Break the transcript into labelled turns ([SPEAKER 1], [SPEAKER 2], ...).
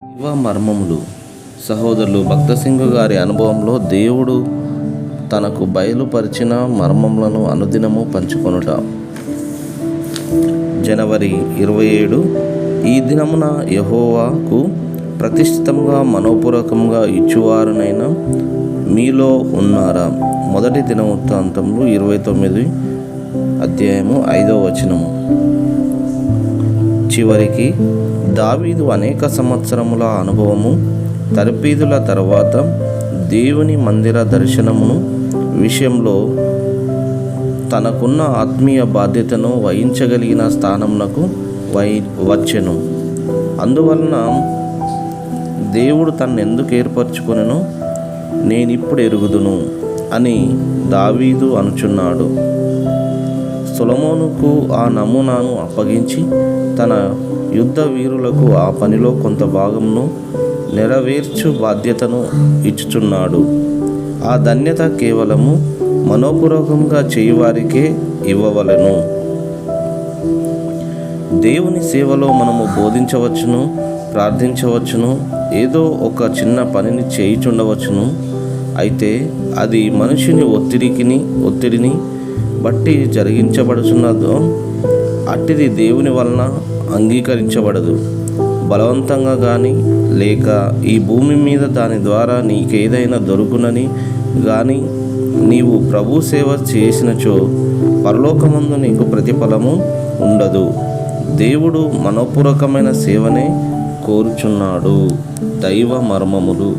[SPEAKER 1] దైవ మర్మములు. సహోదరులు, భక్తసింగ్ గారి అనుభవంలో దేవుడు తనకు బయలుపరిచిన మర్మములను అనుదినము పంచుకొనుట. జనవరి 27. ఈ దినమున యెహోవాకు ప్రతిష్ఠితంగా మనోపూర్వకంగా ఇచ్చువారునైన మీలో ఉన్నారా? మొదటి దినవృత్తాంతములు 29 అధ్యాయము 5వ వచనము. చివరికి దావీదు అనేక సంవత్సరముల అనుభవము, తర్పీదుల తర్వాత దేవుని మందిర దర్శనమును విషయంలో తనకున్న ఆత్మీయ బాధ్యతను వహించగలిగిన స్థానమునకు వచ్చెను. అందువలన దేవుడు తనను ఎందుకు ఏర్పరచుకొనెనో నేనిప్పుడు ఎరుగుదును అని దావీదు అనుచున్నాడు. సొలొమోనుకు ఆ నమూనాను అప్పగించి తన యుద్ధ వీరులకు ఆ పనిలో కొంత భాగమును నెరవేర్చు బాధ్యతను ఇచ్చుచున్నాడు. ఆ ధన్యత కేవలము మనోపూర్వకంగా చేయువారికే ఇవ్వవలెను. దేవుని సేవలో మనము బోధించవచ్చును, ప్రార్థించవచ్చును, ఏదో ఒక చిన్న పనిని చేయుచుండవచ్చును. అయితే అది మనుషుని ఒత్తిడిని బట్టి జరిగించబడుచున్నదో అట్టిది దేవుని వలన అంగీకరించబడదు. బలవంతంగా కానీ లేక ఈ భూమి మీద దాని ద్వారా నీకేదైనా దొరుకునని కానీ నీవు ప్రభు సేవ చేసినచో పరలోకమందు నీకు ప్రతిఫలము ఉండదు. దేవుడు మనోపూర్వకమైన సేవనే కోరుచున్నాడు. దైవ మర్మములు.